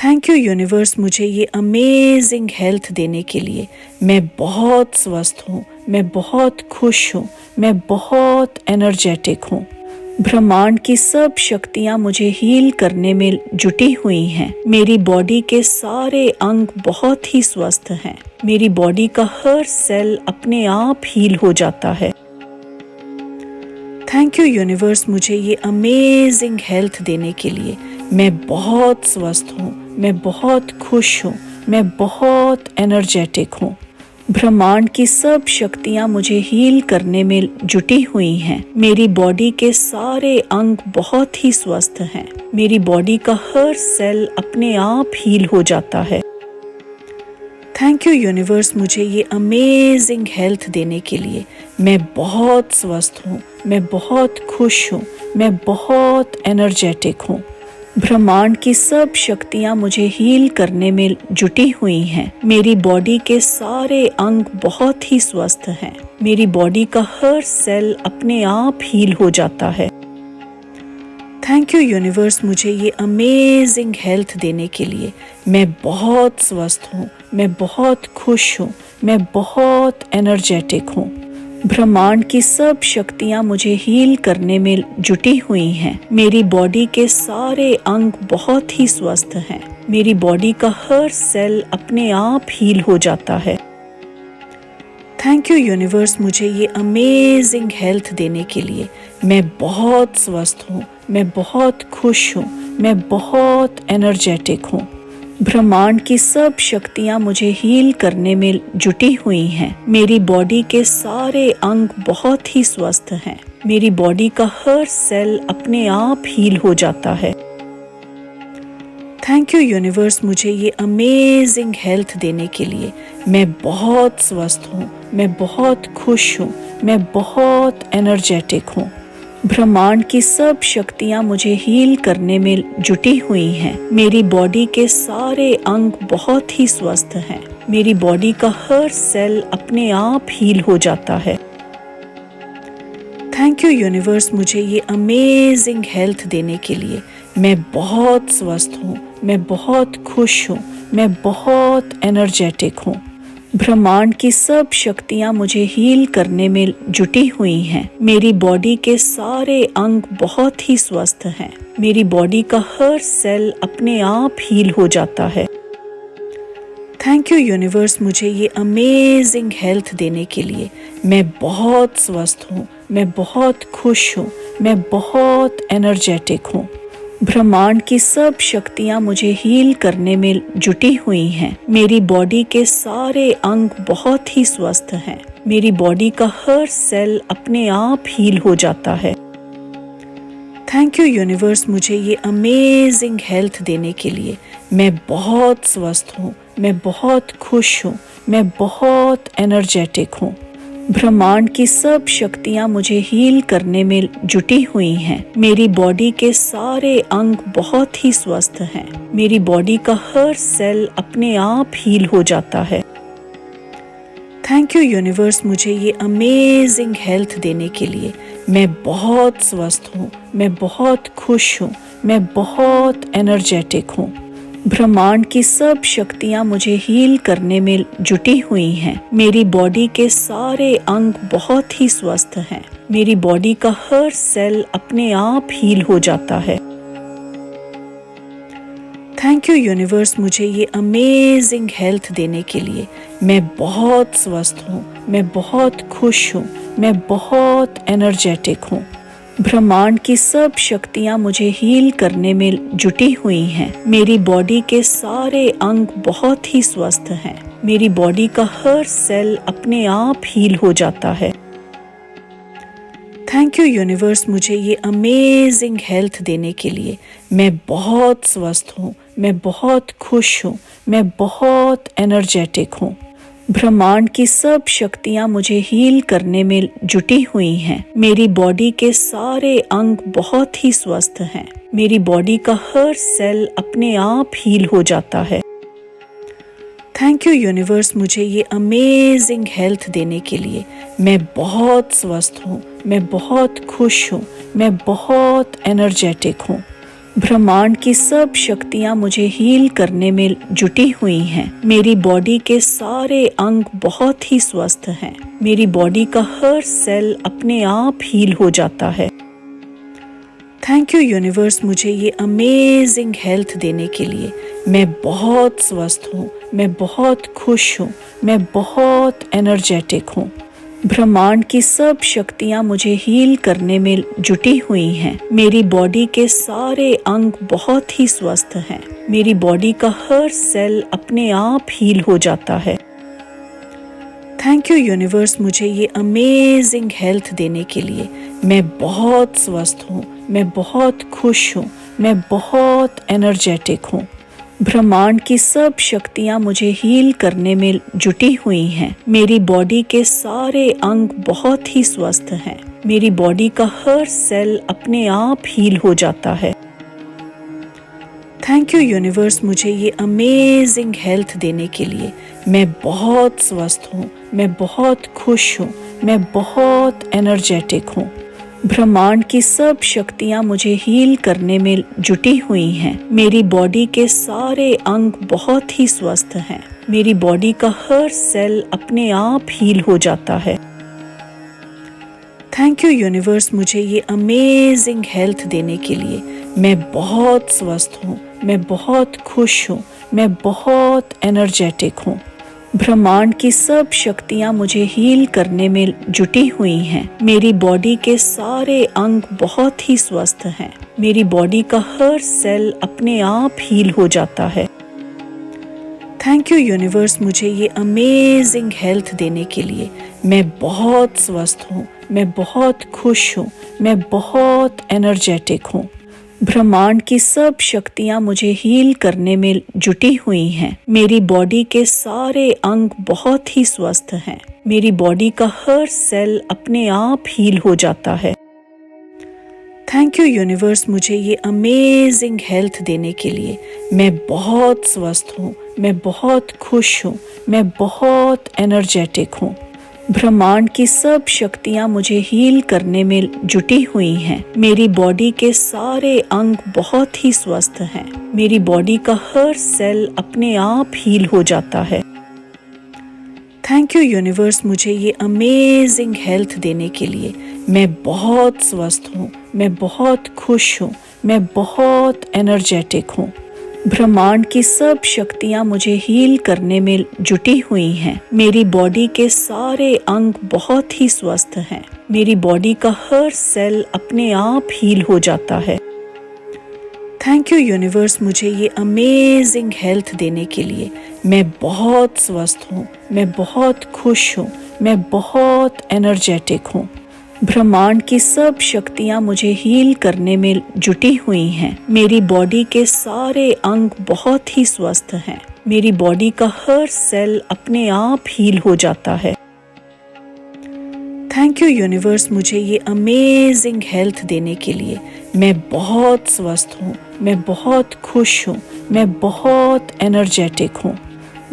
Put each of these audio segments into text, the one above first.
Thank you universe मुझे ये amazing health देने के लिए। मैं बहुत स्वस्थ हूँ, मैं बहुत खुश हूँ, मैं बहुत एनर्जेटिक हूँ। ब्रह्मांड की सब शक्तियाँ मुझे हील करने में जुटी हुई हैं। मेरी बॉडी के सारे अंग बहुत ही स्वस्थ हैं। मेरी बॉडी का हर सेल अपने आप हील हो जाता है। थैंक यू यूनिवर्स मुझे ये अमेजिंग हेल्थ देने के लिए। मैं बहुत स्वस्थ हूँ, मैं बहुत खुश हूँ, मैं बहुत एनर्जेटिक हूँ। ब्रह्मांड की सब शक्तियाँ मुझे हील करने में जुटी हुई हैं। मेरी बॉडी के सारे अंग बहुत ही स्वस्थ हैं। मेरी बॉडी का हर सेल अपने आप हील हो जाता है। थैंक यू यूनिवर्स मुझे ये अमेजिंग हेल्थ देने के लिए। मैं बहुत स्वस्थ हूँ, मैं बहुत खुश हूँ, मैं बहुत एनर्जेटिक हूँ। ब्रह्मांड की सब शक्तियाँ मुझे हील करने में जुटी हुई हैं। मेरी बॉडी के सारे अंग बहुत ही स्वस्थ हैं। मेरी बॉडी का हर सेल अपने आप हील हो जाता है। थैंक यू यूनिवर्स मुझे ये अमेजिंग हेल्थ देने के लिए। मैं बहुत स्वस्थ हूँ, मैं बहुत खुश हूँ, मैं बहुत एनर्जेटिक हूँ। ब्रह्मांड की सब शक्तियाँ मुझे हील करने में जुटी हुई हैं। मेरी बॉडी के सारे अंग बहुत ही स्वस्थ हैं। मेरी बॉडी का हर सेल अपने आप हील हो जाता है। थैंक यू यूनिवर्स मुझे ये अमेजिंग हेल्थ देने के लिए। मैं बहुत स्वस्थ हूँ, मैं बहुत खुश हूँ, मैं बहुत एनर्जेटिक हूँ। ब्रह्मांड की सब शक्तियाँ मुझे हील करने में जुटी हुई हैं। मेरी बॉडी के सारे अंग बहुत ही स्वस्थ हैं। मेरी बॉडी का हर सेल अपने आप हील हो जाता है। थैंक यू यूनिवर्स मुझे ये अमेजिंग हेल्थ देने के लिए। मैं बहुत स्वस्थ हूँ, मैं बहुत खुश हूँ, मैं बहुत एनर्जेटिक हूँ। ब्रह्मांड की सब शक्तियाँ मुझे हील करने में जुटी हुई हैं। मेरी बॉडी के सारे अंग बहुत ही स्वस्थ हैं। मेरी बॉडी का हर सेल अपने आप हील हो जाता है। थैंक यू यूनिवर्स मुझे ये अमेजिंग हेल्थ देने के लिए। मैं बहुत स्वस्थ हूँ, मैं बहुत खुश हूँ, मैं बहुत एनर्जेटिक हूँ। ब्रह्मांड की सब शक्तियाँ मुझे हील करने में जुटी हुई हैं। मेरी बॉडी के सारे अंग बहुत ही स्वस्थ हैं। मेरी बॉडी का हर सेल अपने आप हील हो जाता है। थैंक यू यूनिवर्स मुझे ये अमेजिंग हेल्थ देने के लिए। मैं बहुत स्वस्थ हूँ, मैं बहुत खुश हूँ, मैं बहुत एनर्जेटिक हूँ। ब्रह्मांड की सब शक्तियाँ मुझे हील करने में जुटी हुई हैं। मेरी बॉडी के सारे अंग बहुत ही स्वस्थ हैं। मेरी बॉडी का हर सेल अपने आप हील हो जाता है। थैंक यू यूनिवर्स मुझे ये अमेजिंग हेल्थ देने के लिए। मैं बहुत स्वस्थ हूँ, मैं बहुत खुश हूँ, मैं बहुत एनर्जेटिक हूँ। ब्रह्मांड की सब शक्तियाँ मुझे हील करने में जुटी हुई हैं। मेरी बॉडी के सारे अंग बहुत ही स्वस्थ हैं। मेरी बॉडी का हर सेल अपने आप हील हो जाता है। थैंक यू यूनिवर्स मुझे ये अमेजिंग हेल्थ देने के लिए। मैं बहुत स्वस्थ हूँ, मैं बहुत खुश हूँ, मैं बहुत एनर्जेटिक हूँ। ब्रह्मांड की सब शक्तियाँ मुझे हील करने में जुटी हुई हैं। मेरी बॉडी के सारे अंग बहुत ही स्वस्थ हैं। मेरी बॉडी का हर सेल अपने आप हील हो जाता है। थैंक यू यूनिवर्स मुझे ये अमेजिंग हेल्थ देने के लिए। मैं बहुत स्वस्थ हूँ, मैं बहुत खुश हूँ, मैं बहुत एनर्जेटिक हूँ। ब्रह्मांड की सब शक्तियाँ मुझे हील करने में जुटी हुई हैं। मेरी बॉडी के सारे अंग बहुत ही स्वस्थ हैं। मेरी बॉडी का हर सेल अपने आप हील हो जाता है। थैंक यू यूनिवर्स मुझे ये अमेजिंग हेल्थ देने के लिए। मैं बहुत स्वस्थ हूँ, मैं बहुत खुश हूँ, मैं बहुत एनर्जेटिक हूँ। ब्रह्मांड की सब शक्तियाँ मुझे हील करने में जुटी हुई हैं। मेरी बॉडी के सारे अंग बहुत ही स्वस्थ हैं। मेरी बॉडी का हर सेल अपने आप हील हो जाता है। थैंक यू यूनिवर्स मुझे ये अमेजिंग हेल्थ देने के लिए। मैं बहुत स्वस्थ हूँ, मैं बहुत खुश हूँ, मैं बहुत एनर्जेटिक हूँ। ब्रह्मांड की सब शक्तियाँ मुझे हील करने में जुटी हुई हैं। मेरी बॉडी के सारे अंग बहुत ही स्वस्थ हैं। मेरी बॉडी का हर सेल अपने आप हील हो जाता है। थैंक यू यूनिवर्स मुझे ये अमेजिंग हेल्थ देने के लिए। मैं बहुत स्वस्थ हूँ, मैं बहुत खुश हूँ, मैं बहुत एनर्जेटिक हूँ। ब्रह्मांड की सब शक्तियाँ मुझे हील करने में जुटी हुई हैं। मेरी बॉडी के सारे अंग बहुत ही स्वस्थ हैं। मेरी बॉडी का हर सेल अपने आप हील हो जाता है। थैंक यू यूनिवर्स मुझे ये अमेजिंग हेल्थ देने के लिए। मैं बहुत स्वस्थ हूँ, मैं बहुत खुश हूँ, मैं बहुत एनर्जेटिक हूँ। ब्रह्मांड की सब शक्तियाँ मुझे हील करने में जुटी हुई हैं। मेरी बॉडी के सारे अंग बहुत ही स्वस्थ हैं। मेरी बॉडी का हर सेल अपने आप हील हो जाता है। थैंक यू यूनिवर्स मुझे ये अमेजिंग हेल्थ देने के लिए। मैं बहुत स्वस्थ हूँ, मैं बहुत खुश हूँ, मैं बहुत एनर्जेटिक हूँ। ब्रह्मांड की सब शक्तियाँ मुझे हील करने में जुटी हुई हैं। मेरी बॉडी के सारे अंग बहुत ही स्वस्थ हैं। मेरी बॉडी का हर सेल अपने आप हील हो जाता है। थैंक यू यूनिवर्स मुझे ये अमेजिंग हेल्थ देने के लिए। मैं बहुत स्वस्थ हूँ, मैं बहुत खुश हूँ, मैं बहुत एनर्जेटिक हूँ। ब्रह्मांड की सब शक्तियाँ मुझे हील करने में जुटी हुई हैं। मेरी बॉडी के सारे अंग बहुत ही स्वस्थ हैं। मेरी बॉडी का हर सेल अपने आप हील हो जाता है। थैंक यू यूनिवर्स मुझे ये अमेजिंग हेल्थ देने के लिए। मैं बहुत स्वस्थ हूँ, मैं बहुत खुश हूँ, मैं बहुत एनर्जेटिक हूँ। ब्रह्मांड की सब शक्तियाँ मुझे हील करने में जुटी हुई हैं। मेरी बॉडी के सारे अंग बहुत ही स्वस्थ हैं। मेरी बॉडी का हर सेल अपने आप हील हो जाता है। थैंक यू यूनिवर्स मुझे ये अमेजिंग हेल्थ देने के लिए। मैं बहुत स्वस्थ हूँ, मैं बहुत खुश हूँ, मैं बहुत एनर्जेटिक हूँ। ब्रह्मांड की सब शक्तियाँ मुझे हील करने में जुटी हुई हैं। मेरी बॉडी के सारे अंग बहुत ही स्वस्थ हैं। मेरी बॉडी का हर सेल अपने आप हील हो जाता है। थैंक यू यूनिवर्स मुझे ये अमेजिंग हेल्थ देने के लिए। मैं बहुत स्वस्थ हूँ, मैं बहुत खुश हूँ, मैं बहुत एनर्जेटिक हूँ। ब्रह्मांड की सब शक्तियाँ मुझे हील करने में जुटी हुई हैं। मेरी बॉडी के सारे अंग बहुत ही स्वस्थ हैं। मेरी बॉडी का हर सेल अपने आप हील हो जाता है। थैंक यू यूनिवर्स मुझे ये अमेजिंग हेल्थ देने के लिए। मैं बहुत स्वस्थ हूँ, मैं बहुत खुश हूँ, मैं बहुत एनर्जेटिक हूँ। ब्रह्मांड की सब शक्तियाँ मुझे हील करने में जुटी हुई हैं। मेरी बॉडी के सारे अंग बहुत ही स्वस्थ हैं। मेरी बॉडी का हर सेल अपने आप हील हो जाता है। थैंक यू यूनिवर्स मुझे ये अमेजिंग हेल्थ देने के लिए। मैं बहुत स्वस्थ हूँ, मैं बहुत खुश हूँ, मैं बहुत एनर्जेटिक हूँ।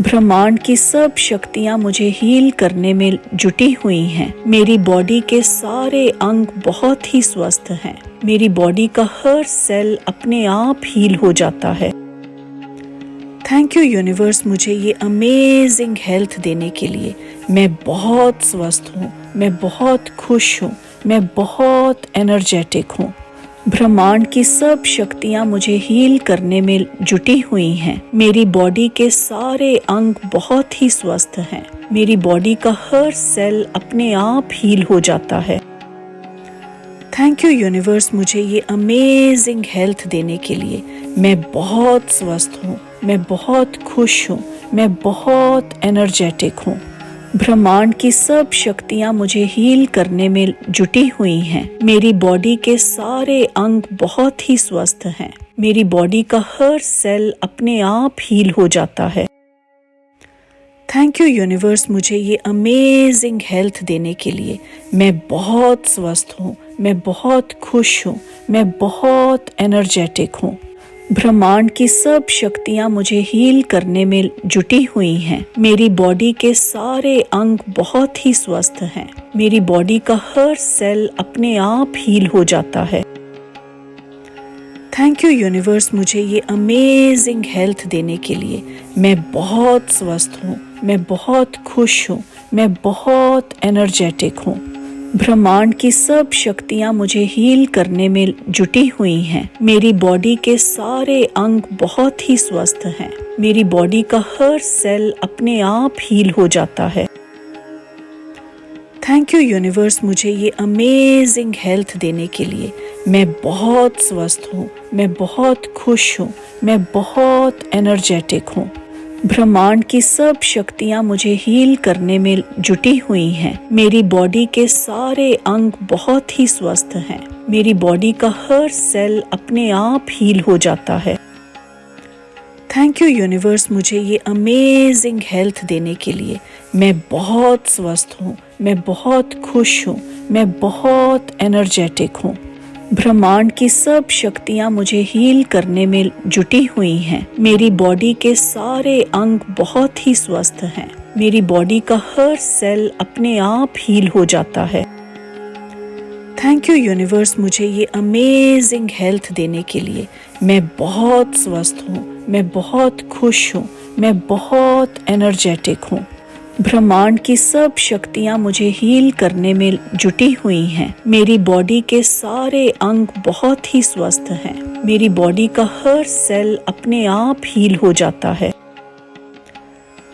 ब्रह्मांड की सब शक्तियाँ मुझे हील करने में जुटी हुई हैं। मेरी बॉडी के सारे अंग बहुत ही स्वस्थ हैं। मेरी बॉडी का हर सेल अपने आप हील हो जाता है। थैंक यू यूनिवर्स मुझे ये अमेजिंग हेल्थ देने के लिए। मैं बहुत स्वस्थ हूँ, मैं बहुत खुश हूँ, मैं बहुत एनर्जेटिक हूँ। ब्रह्मांड की सब शक्तियाँ मुझे हील करने में जुटी हुई हैं। मेरी बॉडी के सारे अंग बहुत ही स्वस्थ हैं। मेरी बॉडी का हर सेल अपने आप हील हो जाता है। थैंक यू यूनिवर्स मुझे ये अमेजिंग हेल्थ देने के लिए। मैं बहुत स्वस्थ हूँ, मैं बहुत खुश हूँ, मैं बहुत एनर्जेटिक हूँ। ब्रह्मांड की सब शक्तियाँ मुझे हील करने में जुटी हुई हैं। मेरी बॉडी के सारे अंग बहुत ही स्वस्थ हैं। मेरी बॉडी का हर सेल अपने आप हील हो जाता है। थैंक यू यूनिवर्स मुझे ये अमेजिंग हेल्थ देने के लिए। मैं बहुत स्वस्थ हूँ, मैं बहुत खुश हूँ, मैं बहुत एनर्जेटिक हूँ। ब्रह्मांड की सब शक्तियाँ मुझे हील करने में जुटी हुई हैं। मेरी बॉडी के सारे अंग बहुत ही स्वस्थ हैं। मेरी बॉडी का हर सेल अपने आप हील हो जाता है। थैंक यू यूनिवर्स मुझे ये अमेजिंग हेल्थ देने के लिए। मैं बहुत स्वस्थ हूँ, मैं बहुत खुश हूँ, मैं बहुत एनर्जेटिक हूँ। ब्रह्मांड की सब शक्तियाँ मुझे हील करने में जुटी हुई हैं। मेरी बॉडी के सारे अंग बहुत ही स्वस्थ हैं। मेरी बॉडी का हर सेल अपने आप हील हो जाता है। थैंक यू यूनिवर्स मुझे ये अमेजिंग हेल्थ देने के लिए। मैं बहुत स्वस्थ हूँ, मैं बहुत खुश हूँ, मैं बहुत एनर्जेटिक हूँ। ब्रह्मांड की सब शक्तियाँ मुझे हील करने में जुटी हुई हैं। मेरी बॉडी के सारे अंग बहुत ही स्वस्थ हैं। मेरी बॉडी का हर सेल अपने आप हील हो जाता है। थैंक यू यूनिवर्स मुझे ये अमेजिंग हेल्थ देने के लिए। मैं बहुत स्वस्थ हूँ, मैं बहुत खुश हूँ, मैं बहुत एनर्जेटिक हूँ। ब्रह्मांड की सब शक्तियाँ मुझे हील करने में जुटी हुई हैं। मेरी बॉडी के सारे अंग बहुत ही स्वस्थ हैं। मेरी बॉडी का हर सेल अपने आप हील हो जाता है। थैंक यू यूनिवर्स मुझे ये अमेजिंग हेल्थ देने के लिए। मैं बहुत स्वस्थ हूँ, मैं बहुत खुश हूँ, मैं बहुत एनर्जेटिक हूँ। ब्रह्मांड की सब शक्तियाँ मुझे हील करने में जुटी हुई हैं। मेरी बॉडी के सारे अंग बहुत ही स्वस्थ हैं। मेरी बॉडी का हर सेल अपने आप हील हो जाता है।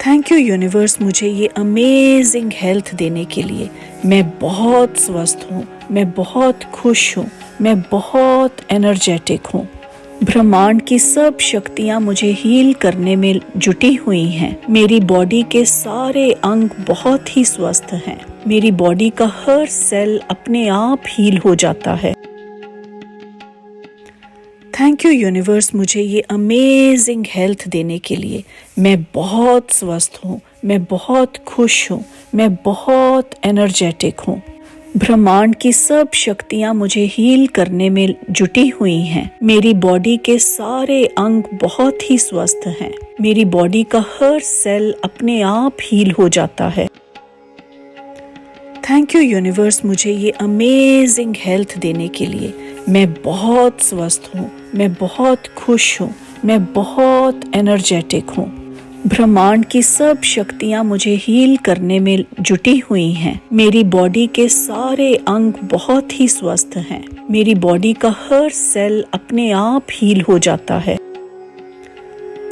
थैंक यू यूनिवर्स मुझे ये अमेजिंग हेल्थ देने के लिए। मैं बहुत स्वस्थ हूँ, मैं बहुत खुश हूँ, मैं बहुत एनर्जेटिक हूँ। ब्रह्मांड की सब शक्तियाँ मुझे हील करने में जुटी हुई हैं। मेरी बॉडी के सारे अंग बहुत ही स्वस्थ हैं। मेरी बॉडी का हर सेल अपने आप हील हो जाता है। थैंक यू यूनिवर्स मुझे ये अमेजिंग हेल्थ देने के लिए। मैं बहुत स्वस्थ हूँ, मैं बहुत खुश हूँ, मैं बहुत एनर्जेटिक हूँ। ब्रह्मांड की सब शक्तियाँ मुझे हील करने में जुटी हुई हैं। मेरी बॉडी के सारे अंग बहुत ही स्वस्थ हैं। मेरी बॉडी का हर सेल अपने आप हील हो जाता है। थैंक यू यूनिवर्स मुझे ये अमेजिंग हेल्थ देने के लिए। मैं बहुत स्वस्थ हूँ, मैं बहुत खुश हूँ, मैं बहुत एनर्जेटिक हूँ। ब्रह्मांड की सब शक्तियाँ मुझे हील करने में जुटी हुई हैं। मेरी बॉडी के सारे अंग बहुत ही स्वस्थ हैं। मेरी बॉडी का हर सेल अपने आप हील हो जाता है।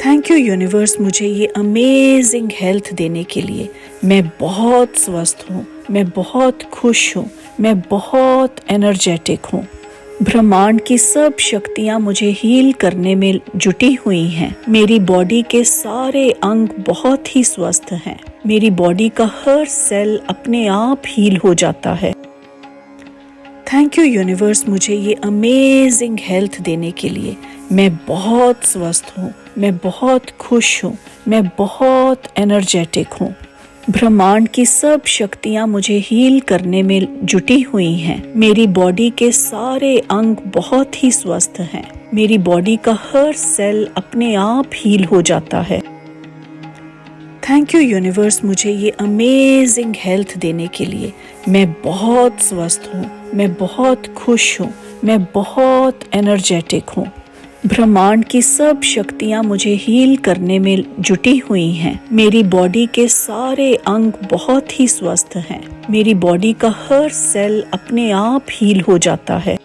थैंक यू यूनिवर्स मुझे ये अमेजिंग हेल्थ देने के लिए। मैं बहुत स्वस्थ हूँ, मैं बहुत खुश हूँ, मैं बहुत एनर्जेटिक हूँ। ब्रह्मांड की सब शक्तियाँ मुझे हील करने में जुटी हुई हैं। मेरी बॉडी के सारे अंग बहुत ही स्वस्थ हैं। मेरी बॉडी का हर सेल अपने आप हील हो जाता है। थैंक यू यूनिवर्स मुझे ये अमेजिंग हेल्थ देने के लिए। मैं बहुत स्वस्थ हूँ, मैं बहुत खुश हूँ, मैं बहुत एनर्जेटिक हूँ। ब्रह्मांड की सब शक्तियाँ मुझे हील करने में जुटी हुई हैं। मेरी बॉडी के सारे अंग बहुत ही स्वस्थ हैं। मेरी बॉडी का हर सेल अपने आप हील हो जाता है। थैंक यू यूनिवर्स मुझे ये अमेजिंग हेल्थ देने के लिए। मैं बहुत स्वस्थ हूँ, मैं बहुत खुश हूँ, मैं बहुत एनर्जेटिक हूँ। ब्रह्मांड की सब शक्तियाँ मुझे हील करने में जुटी हुई हैं। मेरी बॉडी के सारे अंग बहुत ही स्वस्थ हैं। मेरी बॉडी का हर सेल अपने आप हील हो जाता है।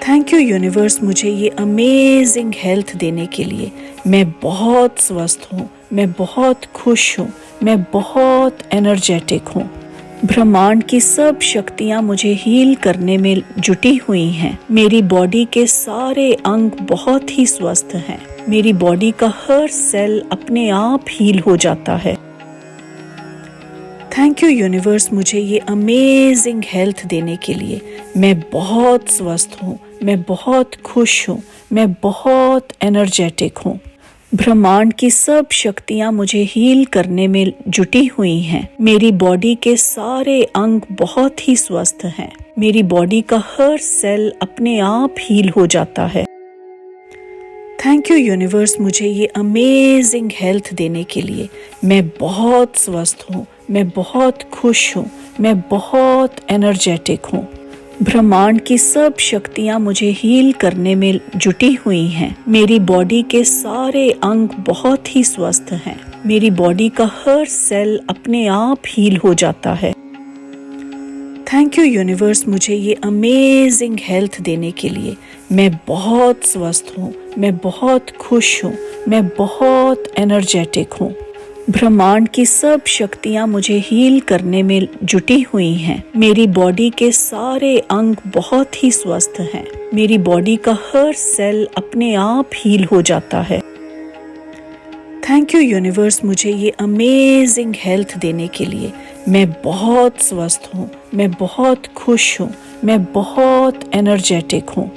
थैंक यू यूनिवर्स मुझे ये अमेजिंग हेल्थ देने के लिए। मैं बहुत स्वस्थ हूँ, मैं बहुत खुश हूँ, मैं बहुत एनर्जेटिक हूँ। ब्रह्मांड की सब शक्तियाँ मुझे हील करने में जुटी हुई हैं। मेरी बॉडी के सारे अंग बहुत ही स्वस्थ हैं। मेरी बॉडी का हर सेल अपने आप हील हो जाता है। थैंक यू यूनिवर्स मुझे ये अमेजिंग हेल्थ देने के लिए। मैं बहुत स्वस्थ हूँ, मैं बहुत खुश हूँ, मैं बहुत एनर्जेटिक हूँ। ब्रह्मांड की सब शक्तियाँ मुझे हील करने में जुटी हुई हैं। मेरी बॉडी के सारे अंग बहुत ही स्वस्थ हैं। मेरी बॉडी का हर सेल अपने आप हील हो जाता है। थैंक यू यूनिवर्स मुझे ये अमेजिंग हेल्थ देने के लिए। मैं बहुत स्वस्थ हूँ, मैं बहुत खुश हूँ, मैं बहुत एनर्जेटिक हूँ। ब्रह्मांड की सब शक्तियाँ मुझे हील करने में जुटी हुई हैं। मेरी बॉडी के सारे अंग बहुत ही स्वस्थ हैं। मेरी बॉडी का हर सेल अपने आप हील हो जाता है। थैंक यू यूनिवर्स मुझे ये अमेजिंग हेल्थ देने के लिए। मैं बहुत स्वस्थ हूँ, मैं बहुत खुश हूँ, मैं बहुत एनर्जेटिक हूँ। ब्रह्मांड की सब शक्तियाँ मुझे हील करने में जुटी हुई हैं। मेरी बॉडी के सारे अंग बहुत ही स्वस्थ हैं। मेरी बॉडी का हर सेल अपने आप हील हो जाता है। थैंक यू यूनिवर्स मुझे ये अमेजिंग हेल्थ देने के लिए। मैं बहुत स्वस्थ हूँ, मैं बहुत खुश हूँ, मैं बहुत एनर्जेटिक हूँ।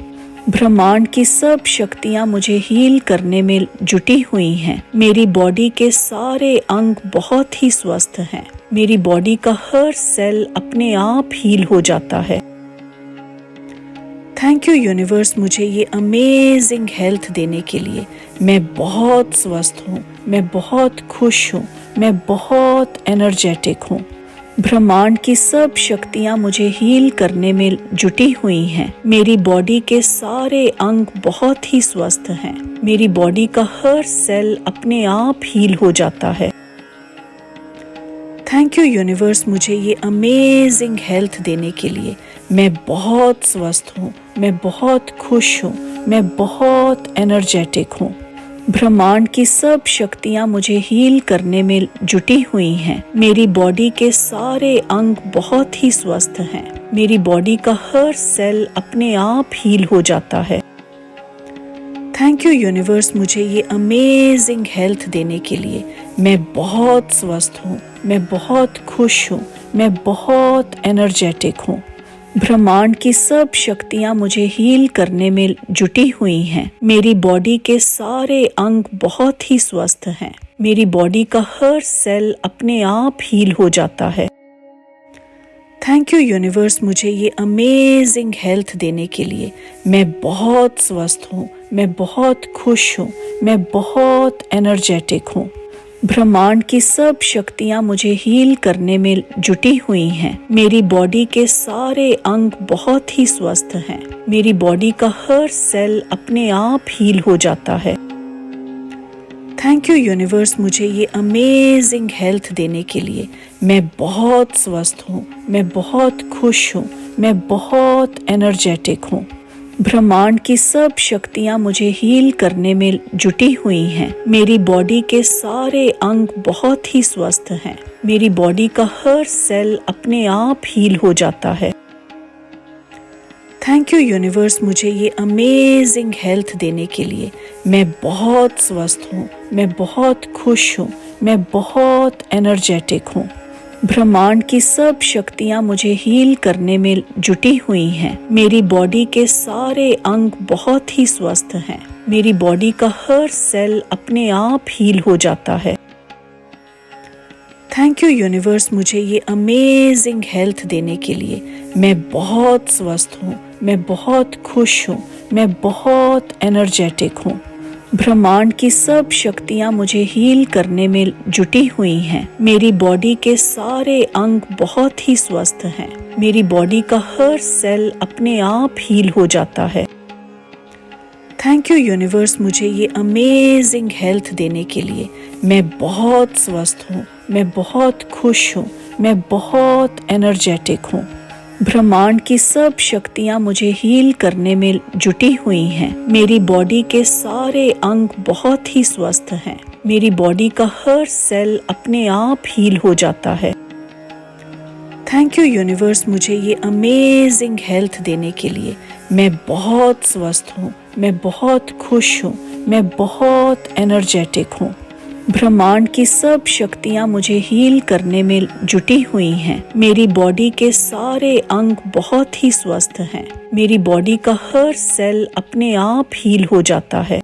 ब्रह्मांड की सब शक्तियाँ मुझे हील करने में जुटी हुई हैं। मेरी बॉडी के सारे अंग बहुत ही स्वस्थ हैं। मेरी बॉडी का हर सेल अपने आप हील हो जाता है। थैंक यू यूनिवर्स मुझे ये अमेजिंग हेल्थ देने के लिए। मैं बहुत स्वस्थ हूँ, मैं बहुत खुश हूँ, मैं बहुत एनर्जेटिक हूँ। ब्रह्मांड की सब शक्तियाँ मुझे हील करने में जुटी हुई हैं। मेरी बॉडी के सारे अंग बहुत ही स्वस्थ हैं। मेरी बॉडी का हर सेल अपने आप हील हो जाता है। थैंक यू यूनिवर्स मुझे ये अमेजिंग हेल्थ देने के लिए। मैं बहुत स्वस्थ हूँ, मैं बहुत खुश हूँ, मैं बहुत एनर्जेटिक हूँ। ब्रह्मांड की सब शक्तियाँ मुझे हील करने में जुटी हुई हैं। मेरी बॉडी के सारे अंग बहुत ही स्वस्थ हैं। मेरी बॉडी का हर सेल अपने आप हील हो जाता है। थैंक यू यूनिवर्स मुझे ये अमेजिंग हेल्थ देने के लिए। मैं बहुत स्वस्थ हूँ, मैं बहुत खुश हूँ, मैं बहुत एनर्जेटिक हूँ। ब्रह्मांड की सब शक्तियाँ मुझे हील करने में जुटी हुई हैं। मेरी बॉडी के सारे अंग बहुत ही स्वस्थ हैं। मेरी बॉडी का हर सेल अपने आप हील हो जाता है। थैंक यू यूनिवर्स मुझे ये अमेजिंग हेल्थ देने के लिए। मैं बहुत स्वस्थ हूँ, मैं बहुत खुश हूँ, मैं बहुत एनर्जेटिक हूँ। ब्रह्मांड की सब शक्तियाँ मुझे हील करने में जुटी हुई हैं। मेरी बॉडी के सारे अंग बहुत ही स्वस्थ हैं। मेरी बॉडी का हर सेल अपने आप हील हो जाता है। थैंक यू यूनिवर्स मुझे ये अमेजिंग हेल्थ देने के लिए। मैं बहुत स्वस्थ हूँ, मैं बहुत खुश हूँ, मैं बहुत एनर्जेटिक हूँ। ब्रह्मांड की सब शक्तियाँ मुझे हील करने में जुटी हुई हैं। मेरी बॉडी के सारे अंग बहुत ही स्वस्थ हैं। मेरी बॉडी का हर सेल अपने आप हील हो जाता है। थैंक यू यूनिवर्स मुझे ये अमेजिंग हेल्थ देने के लिए। मैं बहुत स्वस्थ हूँ, मैं बहुत खुश हूँ, मैं बहुत एनर्जेटिक हूँ। ब्रह्मांड की सब शक्तियाँ मुझे हील करने में जुटी हुई हैं। मेरी बॉडी के सारे अंग बहुत ही स्वस्थ हैं। मेरी बॉडी का हर सेल अपने आप हील हो जाता है। थैंक यू यूनिवर्स मुझे ये अमेजिंग हेल्थ देने के लिए। मैं बहुत स्वस्थ हूँ, मैं बहुत खुश हूँ, मैं बहुत एनर्जेटिक हूँ। ब्रह्मांड की सब शक्तियाँ मुझे हील करने में जुटी हुई हैं। मेरी बॉडी के सारे अंग बहुत ही स्वस्थ हैं। मेरी बॉडी का हर सेल अपने आप हील हो जाता है। थैंक यू यूनिवर्स मुझे ये अमेजिंग हेल्थ देने के लिए। मैं बहुत स्वस्थ हूँ, मैं बहुत खुश हूँ, मैं बहुत एनर्जेटिक हूँ। ब्रह्मांड की सब शक्तियाँ मुझे हील करने में जुटी हुई हैं। मेरी बॉडी के सारे अंग बहुत ही स्वस्थ हैं। मेरी बॉडी का हर सेल अपने आप हील हो जाता है। थैंक यू यूनिवर्स मुझे ये अमेजिंग हेल्थ देने के लिए। मैं बहुत स्वस्थ हूँ, मैं बहुत खुश हूँ, मैं बहुत एनर्जेटिक हूँ। ब्रह्मांड की सब शक्तियाँ मुझे हील करने में जुटी हुई हैं। मेरी बॉडी के सारे अंग बहुत ही स्वस्थ हैं। मेरी बॉडी का हर सेल अपने आप हील हो जाता है।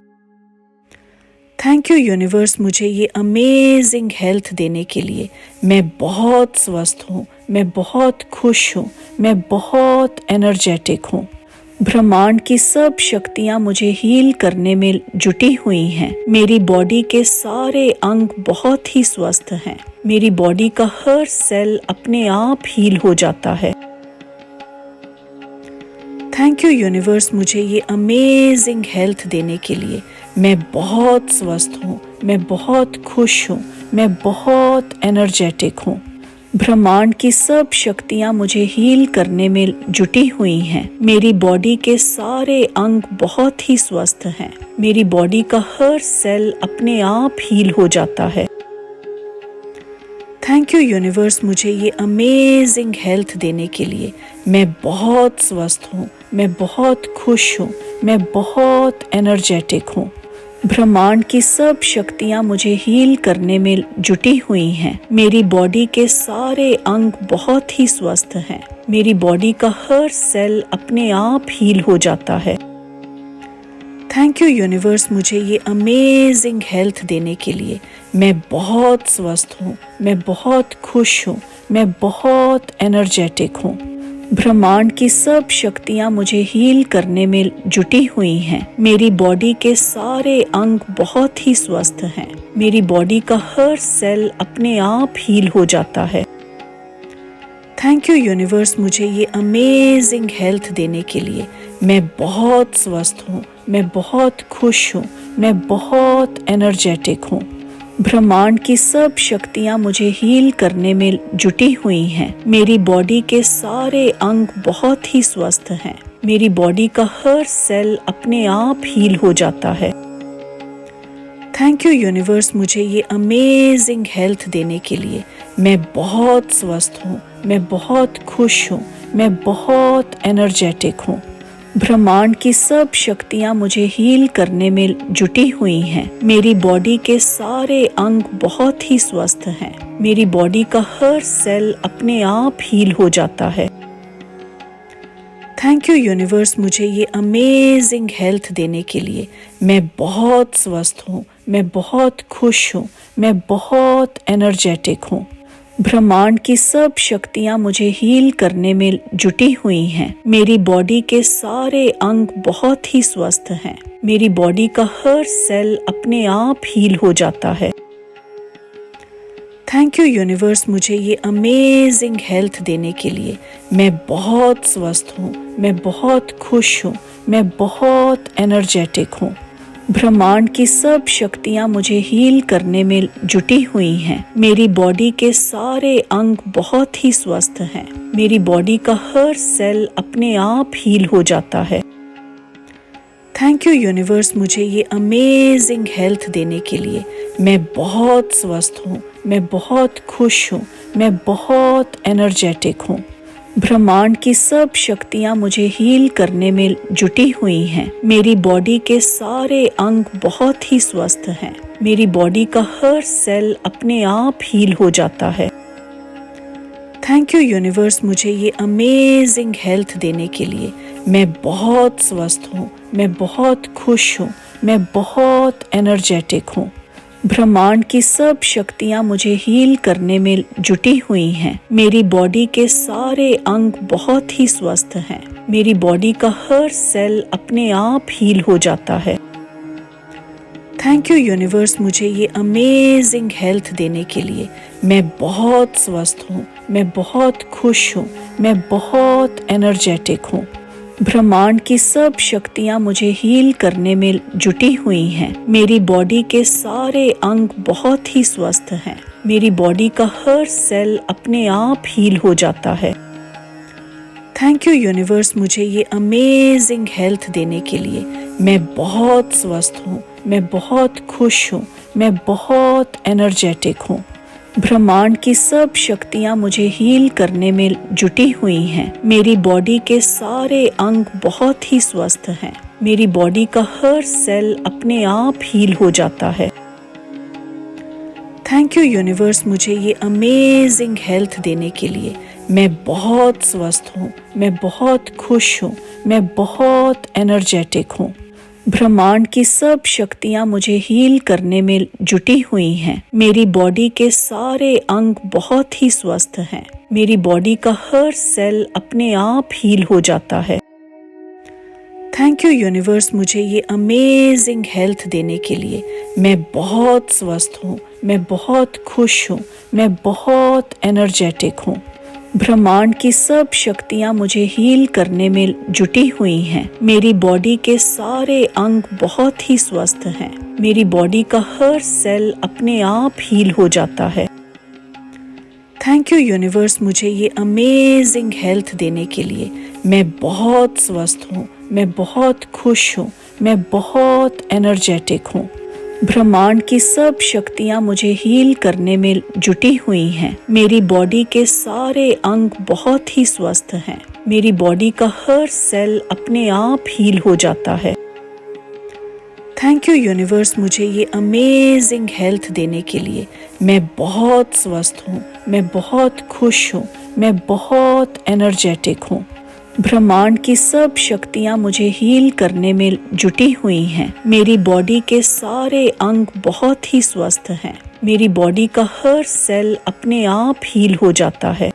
थैंक यू यूनिवर्स मुझे ये अमेजिंग हेल्थ देने के लिए। मैं बहुत स्वस्थ हूँ, मैं बहुत खुश हूँ, मैं बहुत एनर्जेटिक हूँ। ब्रह्मांड की सब शक्तियाँ मुझे हील करने में जुटी हुई हैं। मेरी बॉडी के सारे अंग बहुत ही स्वस्थ हैं। मेरी बॉडी का हर सेल अपने आप हील हो जाता है। थैंक यू यूनिवर्स मुझे ये अमेजिंग हेल्थ देने के लिए। मैं बहुत स्वस्थ हूँ, मैं बहुत खुश हूँ, मैं बहुत एनर्जेटिक हूँ। ब्रह्मांड की सब शक्तियाँ मुझे हील करने में जुटी हुई हैं। मेरी बॉडी के सारे अंग बहुत ही स्वस्थ हैं। मेरी बॉडी का हर सेल अपने आप हील हो जाता है। थैंक यू यूनिवर्स मुझे ये अमेजिंग हेल्थ देने के लिए। मैं बहुत स्वस्थ हूँ, मैं बहुत खुश हूँ, मैं बहुत एनर्जेटिक हूँ। ब्रह्मांड की सब शक्तियाँ मुझे हील करने में जुटी हुई हैं। मेरी बॉडी के सारे अंग बहुत ही स्वस्थ हैं। मेरी बॉडी का हर सेल अपने आप हील हो जाता है। थैंक यू यूनिवर्स मुझे ये अमेजिंग हेल्थ देने के लिए। मैं बहुत स्वस्थ हूँ, मैं बहुत खुश हूँ, मैं बहुत एनर्जेटिक हूँ। ब्रह्मांड की सब शक्तियाँ मुझे हील करने में जुटी हुई हैं। मेरी बॉडी के सारे अंग बहुत ही स्वस्थ हैं। मेरी बॉडी का हर सेल अपने आप हील हो जाता है। थैंक यू यूनिवर्स मुझे ये अमेजिंग हेल्थ देने के लिए। मैं बहुत स्वस्थ हूँ, मैं बहुत खुश हूँ, मैं बहुत एनर्जेटिक हूँ। ब्रह्मांड की सब शक्तियाँ मुझे हील करने में जुटी हुई हैं। मेरी बॉडी के सारे अंग बहुत ही स्वस्थ हैं। मेरी बॉडी का हर सेल अपने आप हील हो जाता है। थैंक यू यूनिवर्स मुझे ये अमेजिंग हेल्थ देने के लिए। मैं बहुत स्वस्थ हूँ, मैं बहुत खुश हूँ, मैं बहुत एनर्जेटिक हूँ। ब्रह्मांड की सब शक्तियाँ मुझे हील करने में जुटी हुई हैं। मेरी बॉडी के सारे अंग बहुत ही स्वस्थ हैं। मेरी बॉडी का हर सेल अपने आप हील हो जाता है। थैंक यू यूनिवर्स मुझे ये अमेजिंग हेल्थ देने के लिए। मैं बहुत स्वस्थ हूँ, मैं बहुत खुश हूँ, मैं बहुत एनर्जेटिक हूँ। ब्रह्मांड की सब शक्तियाँ मुझे हील करने में जुटी हुई हैं। मेरी बॉडी के सारे अंग बहुत ही स्वस्थ हैं। मेरी बॉडी का हर सेल अपने आप हील हो जाता है। थैंक यू यूनिवर्स मुझे ये अमेजिंग हेल्थ देने के लिए। मैं बहुत स्वस्थ हूँ, मैं बहुत खुश हूँ, मैं बहुत एनर्जेटिक हूँ। ब्रह्मांड की सब शक्तियाँ मुझे हील करने में जुटी हुई हैं। मेरी बॉडी के सारे अंग बहुत ही स्वस्थ हैं। मेरी बॉडी का हर सेल अपने आप हील हो जाता है। थैंक यू यूनिवर्स मुझे ये अमेजिंग हेल्थ देने के लिए। मैं बहुत स्वस्थ हूँ, मैं बहुत खुश हूँ, मैं बहुत एनर्जेटिक हूँ। ब्रह्मांड की सब शक्तियाँ मुझे हील करने में जुटी हुई हैं। मेरी बॉडी के सारे अंग बहुत ही स्वस्थ हैं। मेरी बॉडी का हर सेल अपने आप हील हो जाता है। थैंक यू यूनिवर्स मुझे ये अमेजिंग हेल्थ देने के लिए। मैं बहुत स्वस्थ हूँ, मैं बहुत खुश हूँ, मैं बहुत एनर्जेटिक हूँ। ब्रह्मांड की सब शक्तियाँ मुझे हील करने में जुटी हुई हैं। मेरी बॉडी के सारे अंग बहुत ही स्वस्थ हैं। मेरी बॉडी का हर सेल अपने आप हील हो जाता है। थैंक यू यूनिवर्स मुझे ये अमेजिंग हेल्थ देने के लिए। मैं बहुत स्वस्थ हूँ, मैं बहुत खुश हूँ, मैं बहुत एनर्जेटिक हूँ। ब्रह्मांड की सब शक्तियाँ मुझे हील करने में जुटी हुई हैं। मेरी बॉडी के सारे अंग बहुत ही स्वस्थ हैं। मेरी बॉडी का हर सेल अपने आप हील हो जाता है। थैंक यू यूनिवर्स मुझे ये अमेजिंग हेल्थ देने के लिए। मैं बहुत स्वस्थ हूँ, मैं बहुत खुश हूँ, मैं बहुत एनर्जेटिक हूँ। ब्रह्मांड की सब शक्तियाँ मुझे हील करने में जुटी हुई हैं। मेरी बॉडी के सारे अंग बहुत ही स्वस्थ हैं। मेरी बॉडी का हर सेल अपने आप हील हो जाता है। थैंक यू यूनिवर्स मुझे ये अमेजिंग हेल्थ देने के लिए। मैं बहुत स्वस्थ हूँ, मैं बहुत खुश हूँ, मैं बहुत एनर्जेटिक हूँ। ब्रह्मांड की सब शक्तियाँ मुझे हील करने में जुटी हुई हैं। मेरी बॉडी के सारे अंग बहुत ही स्वस्थ हैं। मेरी बॉडी का हर सेल अपने आप हील हो जाता है। थैंक यू यूनिवर्स मुझे ये अमेजिंग हेल्थ देने के लिए। मैं बहुत स्वस्थ हूँ, मैं बहुत खुश हूँ, मैं बहुत एनर्जेटिक हूँ। ब्रह्मांड की सब शक्तियाँ मुझे हील करने में जुटी हुई हैं। मेरी बॉडी के सारे अंग बहुत ही स्वस्थ हैं। मेरी बॉडी का हर सेल अपने आप हील हो जाता है। थैंक यू यूनिवर्स मुझे ये अमेजिंग हेल्थ देने के लिए। मैं बहुत स्वस्थ हूँ, मैं बहुत खुश हूँ, मैं बहुत एनर्जेटिक हूँ। ब्रह्मांड की सब शक्तियाँ मुझे हील करने में जुटी हुई हैं। मेरी बॉडी के सारे अंग बहुत ही स्वस्थ हैं। मेरी बॉडी का हर सेल अपने आप हील हो जाता है। थैंक यू यूनिवर्स मुझे ये अमेजिंग हेल्थ देने के लिए। मैं बहुत स्वस्थ हूँ, मैं बहुत खुश हूँ, मैं बहुत एनर्जेटिक हूँ। ब्रह्मांड की सब शक्तियाँ मुझे हील करने में जुटी हुई हैं। मेरी बॉडी के सारे अंग बहुत ही स्वस्थ हैं। मेरी बॉडी का हर सेल अपने आप हील हो जाता है।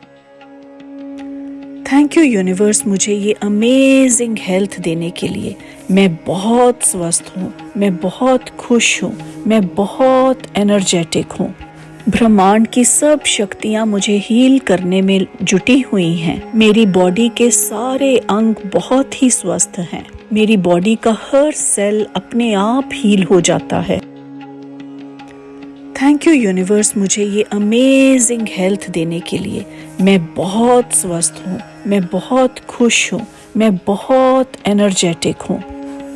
थैंक यू यूनिवर्स मुझे ये अमेजिंग हेल्थ देने के लिए। मैं बहुत स्वस्थ हूँ, मैं बहुत खुश हूँ, मैं बहुत एनर्जेटिक हूँ। ब्रह्मांड की सब शक्तियाँ मुझे हील करने में जुटी हुई हैं। मेरी बॉडी के सारे अंग बहुत ही स्वस्थ हैं। मेरी बॉडी का हर सेल अपने आप हील हो जाता है। थैंक यू यूनिवर्स मुझे ये अमेजिंग हेल्थ देने के लिए। मैं बहुत स्वस्थ हूँ, मैं बहुत खुश हूँ, मैं बहुत एनर्जेटिक हूँ।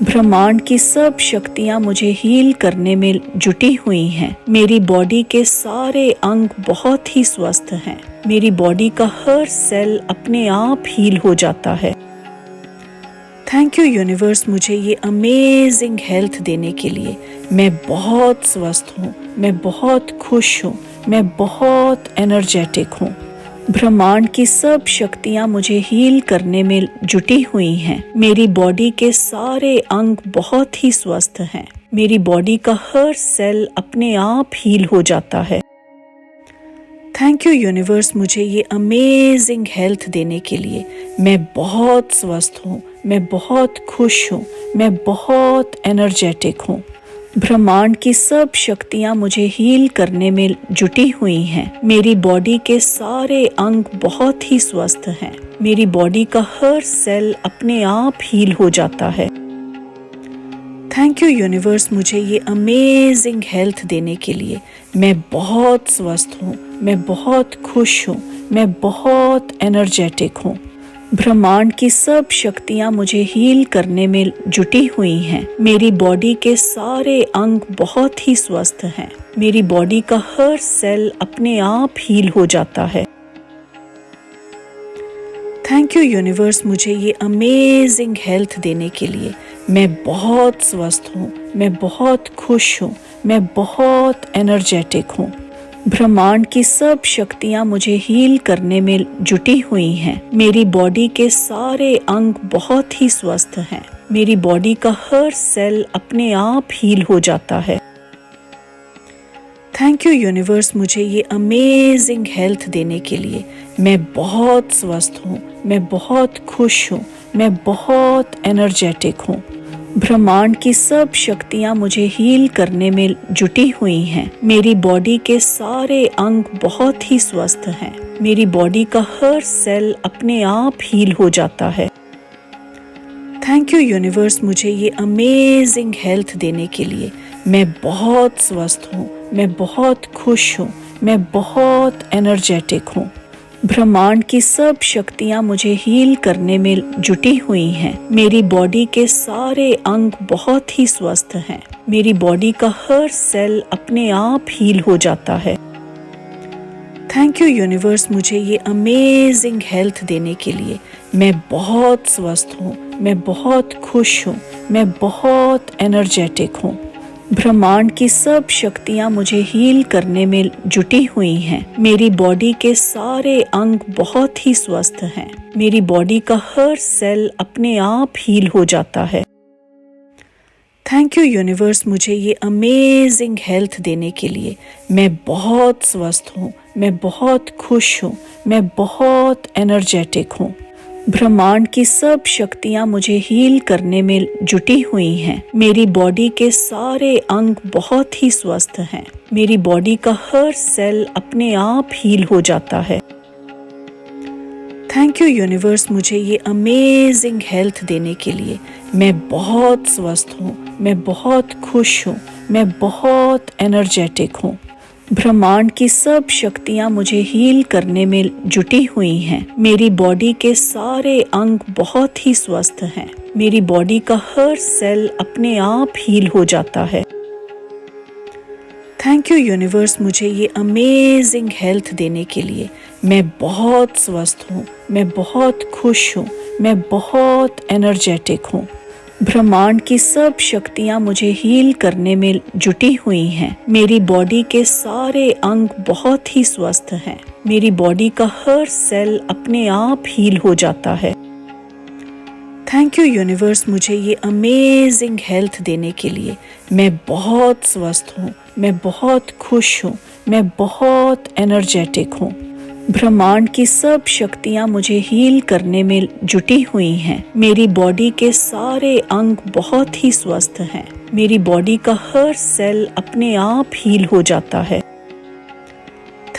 ब्रह्मांड की सब शक्तियाँ मुझे हील करने में जुटी हुई हैं। मेरी बॉडी के सारे अंग बहुत ही स्वस्थ हैं। मेरी बॉडी का हर सेल अपने आप हील हो जाता है। थैंक यू यूनिवर्स मुझे ये अमेजिंग हेल्थ देने के लिए। मैं बहुत स्वस्थ हूँ, मैं बहुत खुश हूँ, मैं बहुत एनर्जेटिक हूँ। ब्रह्मांड की सब शक्तियाँ मुझे हील करने में जुटी हुई हैं। मेरी बॉडी के सारे अंग बहुत ही स्वस्थ हैं। मेरी बॉडी का हर सेल अपने आप हील हो जाता है। थैंक यू यूनिवर्स मुझे ये अमेजिंग हेल्थ देने के लिए। मैं बहुत स्वस्थ हूँ, मैं बहुत खुश हूँ, मैं बहुत एनर्जेटिक हूँ। ब्रह्मांड की सब शक्तियाँ मुझे हील करने में जुटी हुई हैं। मेरी बॉडी के सारे अंग बहुत ही स्वस्थ हैं। मेरी बॉडी का हर सेल अपने आप हील हो जाता है। थैंक यू यूनिवर्स मुझे ये अमेजिंग हेल्थ देने के लिए। मैं बहुत स्वस्थ हूँ, मैं बहुत खुश हूँ, मैं बहुत एनर्जेटिक हूँ। ब्रह्मांड की सब शक्तियाँ मुझे हील करने में जुटी हुई हैं। मेरी बॉडी के सारे अंग बहुत ही स्वस्थ हैं। मेरी बॉडी का हर सेल अपने आप हील हो जाता है। थैंक यू यूनिवर्स मुझे ये अमेजिंग हेल्थ देने के लिए। मैं बहुत स्वस्थ हूँ, मैं बहुत खुश हूँ, मैं बहुत एनर्जेटिक हूँ। ब्रह्मांड की सब शक्तियाँ मुझे हील करने में जुटी हुई हैं। मेरी बॉडी के सारे अंग बहुत ही स्वस्थ हैं। मेरी बॉडी का हर सेल अपने आप हील हो जाता है। थैंक यू यूनिवर्स मुझे ये अमेजिंग हेल्थ देने के लिए। मैं बहुत स्वस्थ हूँ, मैं बहुत खुश हूँ, मैं बहुत एनर्जेटिक हूँ। ब्रह्मांड की सब शक्तियाँ मुझे हील करने में जुटी हुई हैं। मेरी बॉडी के सारे अंग बहुत ही स्वस्थ हैं। मेरी बॉडी का हर सेल अपने आप हील हो जाता है। थैंक यू यूनिवर्स मुझे ये अमेजिंग हेल्थ देने के लिए। मैं बहुत स्वस्थ हूँ, मैं बहुत खुश हूँ, मैं बहुत एनर्जेटिक हूँ। ब्रह्मांड की सब शक्तियाँ मुझे हील करने में जुटी हुई हैं। मेरी बॉडी के सारे अंग बहुत ही स्वस्थ हैं। मेरी बॉडी का हर सेल अपने आप हील हो जाता है। थैंक यू यूनिवर्स मुझे ये अमेजिंग हेल्थ देने के लिए। मैं बहुत स्वस्थ हूँ, मैं बहुत खुश हूँ, मैं बहुत एनर्जेटिक हूँ। ब्रह्मांड की सब शक्तियाँ मुझे हील करने में जुटी हुई हैं। मेरी बॉडी के सारे अंग बहुत ही स्वस्थ हैं। मेरी बॉडी का हर सेल अपने आप हील हो जाता है। थैंक यू यूनिवर्स मुझे ये अमेजिंग हेल्थ देने के लिए। मैं बहुत स्वस्थ हूँ, मैं बहुत खुश हूँ, मैं बहुत एनर्जेटिक हूँ। ब्रह्मांड की सब शक्तियाँ मुझे हील करने में जुटी हुई हैं। मेरी बॉडी के सारे अंग बहुत ही स्वस्थ हैं। मेरी बॉडी का हर सेल अपने आप हील हो जाता है। थैंक यू यूनिवर्स मुझे ये अमेजिंग हेल्थ देने के लिए। मैं बहुत स्वस्थ हूँ, मैं बहुत खुश हूँ, मैं बहुत एनर्जेटिक हूँ। ब्रह्मांड की सब शक्तियाँ मुझे हील करने में जुटी हुई हैं। मेरी बॉडी के सारे अंग बहुत ही स्वस्थ हैं। मेरी बॉडी का हर सेल अपने आप हील हो जाता है। थैंक यू यूनिवर्स मुझे ये अमेजिंग हेल्थ देने के लिए। मैं बहुत स्वस्थ हूँ, मैं बहुत खुश हूँ, मैं बहुत एनर्जेटिक हूँ। ब्रह्मांड की सब शक्तियाँ मुझे हील करने में जुटी हुई हैं। मेरी बॉडी के सारे अंग बहुत ही स्वस्थ हैं। मेरी बॉडी का हर सेल अपने आप हील हो जाता है। थैंक यू यूनिवर्स मुझे ये अमेजिंग हेल्थ देने के लिए। मैं बहुत स्वस्थ हूँ, मैं बहुत खुश हूँ, मैं बहुत एनर्जेटिक हूँ। ब्रह्मांड की सब शक्तियाँ मुझे हील करने में जुटी हुई हैं। मेरी बॉडी के सारे अंग बहुत ही स्वस्थ हैं। मेरी बॉडी का हर सेल अपने आप हील हो जाता है।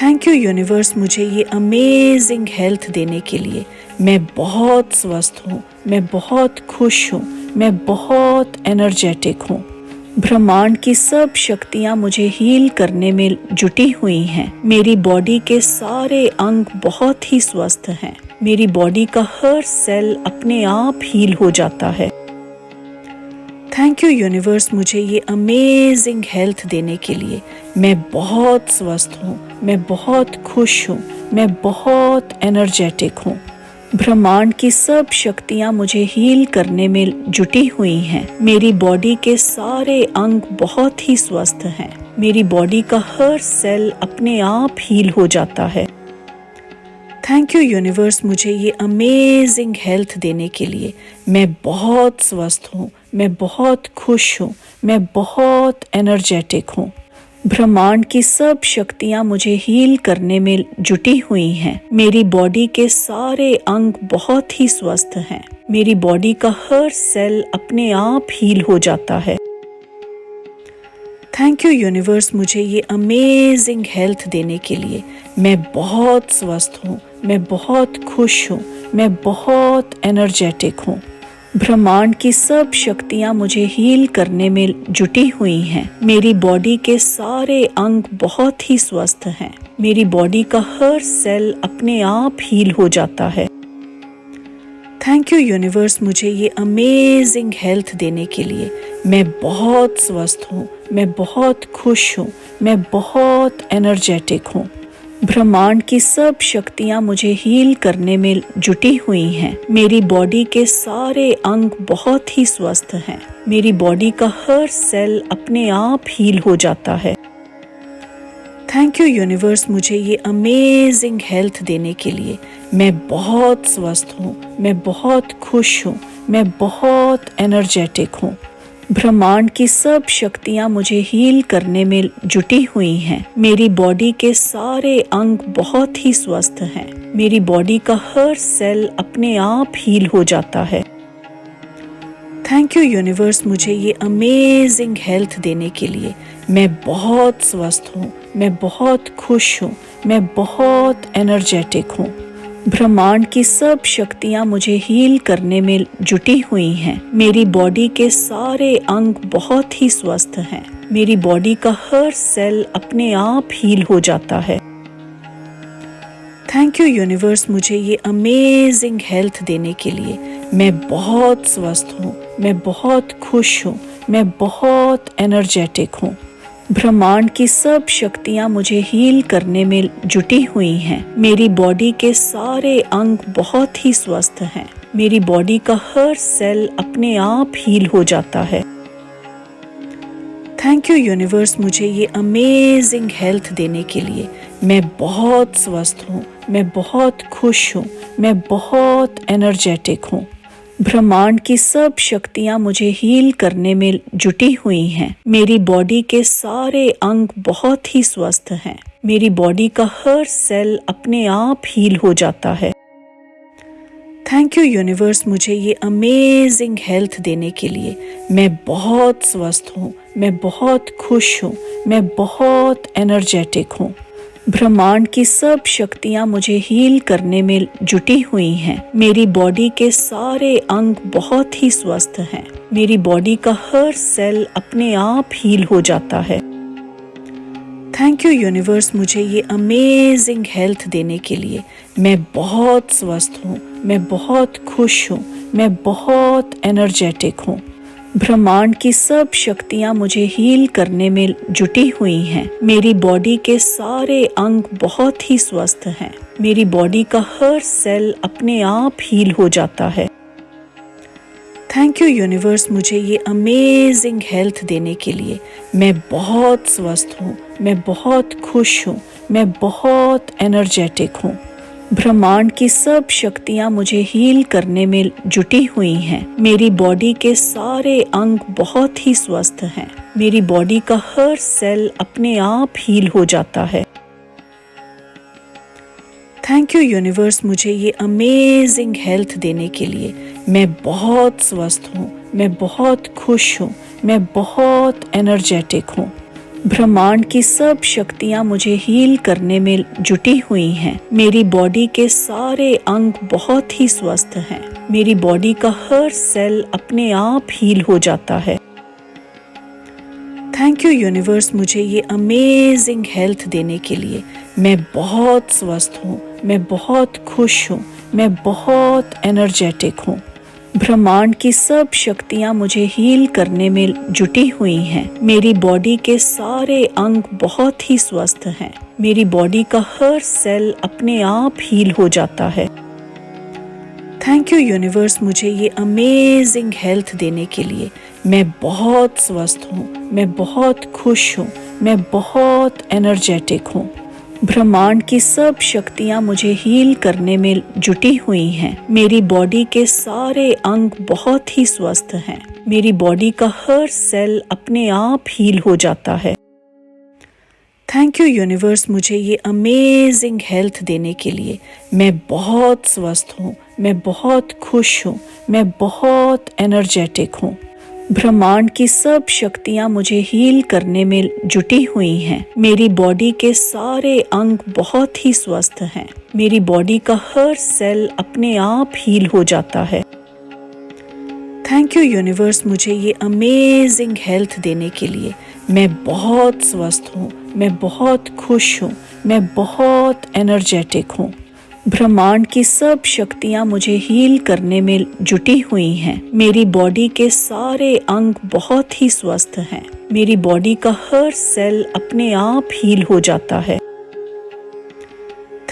थैंक यू यूनिवर्स मुझे ये अमेजिंग हेल्थ देने के लिए। मैं बहुत स्वस्थ हूँ, मैं बहुत खुश हूँ, मैं बहुत एनर्जेटिक हूँ। ब्रह्मांड की सब शक्तियाँ मुझे हील करने में जुटी हुई हैं। मेरी बॉडी के सारे अंग बहुत ही स्वस्थ हैं। मेरी बॉडी का हर सेल अपने आप हील हो जाता है। थैंक यू यूनिवर्स मुझे ये अमेजिंग हेल्थ देने के लिए। मैं बहुत स्वस्थ हूँ, मैं बहुत खुश हूँ, मैं बहुत एनर्जेटिक हूँ। ब्रह्मांड की सब शक्तियाँ मुझे हील करने में जुटी हुई हैं। मेरी बॉडी के सारे अंग बहुत ही स्वस्थ हैं। मेरी बॉडी का हर सेल अपने आप हील हो जाता है। थैंक यू यूनिवर्स मुझे ये अमेजिंग हेल्थ देने के लिए। मैं बहुत स्वस्थ हूँ, मैं बहुत खुश हूँ, मैं बहुत एनर्जेटिक हूँ। ब्रह्मांड की सब शक्तियाँ मुझे हील करने में जुटी हुई हैं। मेरी बॉडी के सारे अंग बहुत ही स्वस्थ हैं। मेरी बॉडी का हर सेल अपने आप हील हो जाता है। थैंक यू यूनिवर्स मुझे ये अमेजिंग हेल्थ देने के लिए। मैं बहुत स्वस्थ हूँ, मैं बहुत खुश हूँ, मैं बहुत एनर्जेटिक हूँ। ब्रह्मांड की सब शक्तियाँ मुझे हील करने में जुटी हुई हैं। मेरी बॉडी के सारे अंग बहुत ही स्वस्थ हैं। मेरी बॉडी का हर सेल अपने आप हील हो जाता है। थैंक यू यूनिवर्स मुझे ये अमेजिंग हेल्थ देने के लिए। मैं बहुत स्वस्थ हूँ, मैं बहुत खुश हूँ, मैं बहुत एनर्जेटिक हूँ। ब्रह्मांड की सब शक्तियाँ मुझे हील करने में जुटी हुई हैं। मेरी बॉडी के सारे अंग बहुत ही स्वस्थ हैं। मेरी बॉडी का हर सेल अपने आप हील हो जाता है। थैंक यू यूनिवर्स मुझे ये अमेजिंग हेल्थ देने के लिए। मैं बहुत स्वस्थ हूँ, मैं बहुत खुश हूँ, मैं बहुत एनर्जेटिक हूँ। ब्रह्मांड की सब शक्तियाँ मुझे हील करने में जुटी हुई हैं। मेरी बॉडी के सारे अंग बहुत ही स्वस्थ हैं। मेरी बॉडी का हर सेल अपने आप हील हो जाता है। थैंक यू यूनिवर्स मुझे ये अमेजिंग हेल्थ देने के लिए। मैं बहुत स्वस्थ हूँ, मैं बहुत खुश हूँ, मैं बहुत एनर्जेटिक हूँ। ब्रह्मांड की सब शक्तियाँ मुझे हील करने में जुटी हुई हैं। मेरी बॉडी के सारे अंग बहुत ही स्वस्थ हैं। मेरी बॉडी का हर सेल अपने आप हील हो जाता है। थैंक यू यूनिवर्स मुझे ये अमेजिंग हेल्थ देने के लिए। मैं बहुत स्वस्थ हूँ, मैं बहुत खुश हूँ, मैं बहुत एनर्जेटिक हूँ। ब्रह्मांड की सब शक्तियाँ मुझे हील करने में जुटी हुई हैं। मेरी बॉडी के सारे अंग बहुत ही स्वस्थ हैं। मेरी बॉडी का हर सेल अपने आप हील हो जाता है। थैंक यू यूनिवर्स मुझे ये अमेजिंग हेल्थ देने के लिए। मैं बहुत स्वस्थ हूँ, मैं बहुत खुश हूँ, मैं बहुत एनर्जेटिक हूँ। ब्रह्मांड की सब शक्तियाँ मुझे हील करने में जुटी हुई हैं। मेरी बॉडी के सारे अंग बहुत ही स्वस्थ हैं। मेरी बॉडी का हर सेल अपने आप हील हो जाता है। थैंक यू यूनिवर्स मुझे ये अमेजिंग हेल्थ देने के लिए। मैं बहुत स्वस्थ हूँ, मैं बहुत खुश हूँ, मैं बहुत एनर्जेटिक हूँ। ब्रह्मांड की सब शक्तियाँ मुझे हील करने में जुटी हुई हैं। मेरी बॉडी के सारे अंग बहुत ही स्वस्थ हैं। मेरी बॉडी का हर सेल अपने आप हील हो जाता है। थैंक यू यूनिवर्स मुझे ये अमेजिंग हेल्थ देने के लिए। मैं बहुत स्वस्थ हूँ, मैं बहुत खुश हूँ, मैं बहुत एनर्जेटिक हूँ। ब्रह्मांड की सब शक्तियाँ मुझे हील करने में जुटी हुई हैं। मेरी बॉडी के सारे अंग बहुत ही स्वस्थ हैं। मेरी बॉडी का हर सेल अपने आप हील हो जाता है। थैंक यू यूनिवर्स मुझे ये अमेजिंग हेल्थ देने के लिए। मैं बहुत स्वस्थ हूँ, मैं बहुत खुश हूँ, मैं बहुत एनर्जेटिक हूँ। ब्रह्मांड की सब शक्तियाँ मुझे हील करने में जुटी हुई हैं। मेरी बॉडी के सारे अंग बहुत ही स्वस्थ हैं। मेरी बॉडी का हर सेल अपने आप हील हो जाता है। थैंक यू यूनिवर्स मुझे ये अमेजिंग हेल्थ देने के लिए। मैं बहुत स्वस्थ हूँ, मैं बहुत खुश हूँ, मैं बहुत एनर्जेटिक हूँ। ब्रह्मांड की सब शक्तियाँ मुझे हील करने में जुटी हुई हैं। मेरी बॉडी के सारे अंग बहुत ही स्वस्थ हैं। मेरी बॉडी का हर सेल अपने आप हील हो जाता है। थैंक यू यूनिवर्स मुझे ये अमेजिंग हेल्थ देने के लिए। मैं बहुत स्वस्थ हूँ, मैं बहुत खुश हूँ, मैं बहुत एनर्जेटिक हूँ। ब्रह्मांड की सब शक्तियाँ मुझे हील करने में जुटी हुई हैं। मेरी बॉडी के सारे अंग बहुत ही स्वस्थ हैं। मेरी बॉडी का हर सेल अपने आप हील हो जाता है। थैंक यू यूनिवर्स मुझे ये अमेजिंग हेल्थ देने के लिए। मैं बहुत स्वस्थ हूँ, मैं बहुत खुश हूँ, मैं बहुत एनर्जेटिक हूँ। ब्रह्मांड की सब शक्तियाँ मुझे हील करने में जुटी हुई हैं। मेरी बॉडी के सारे अंग बहुत ही स्वस्थ हैं। मेरी बॉडी का हर सेल अपने आप हील हो जाता है। थैंक यू यूनिवर्स मुझे ये अमेजिंग हेल्थ देने के लिए। मैं बहुत स्वस्थ हूँ, मैं बहुत खुश हूँ, मैं बहुत एनर्जेटिक हूँ। ब्रह्मांड की सब शक्तियाँ मुझे हील करने में जुटी हुई हैं। मेरी बॉडी के सारे अंग बहुत ही स्वस्थ हैं। मेरी बॉडी का हर सेल अपने आप हील हो जाता है। थैंक यू यूनिवर्स मुझे ये अमेजिंग हेल्थ देने के लिए। मैं बहुत स्वस्थ हूँ, मैं बहुत खुश हूँ, मैं बहुत एनर्जेटिक हूँ। ब्रह्मांड की सब शक्तियाँ मुझे हील करने में जुटी हुई हैं। मेरी बॉडी के सारे अंग बहुत ही स्वस्थ हैं। मेरी बॉडी का हर सेल अपने आप हील हो जाता है।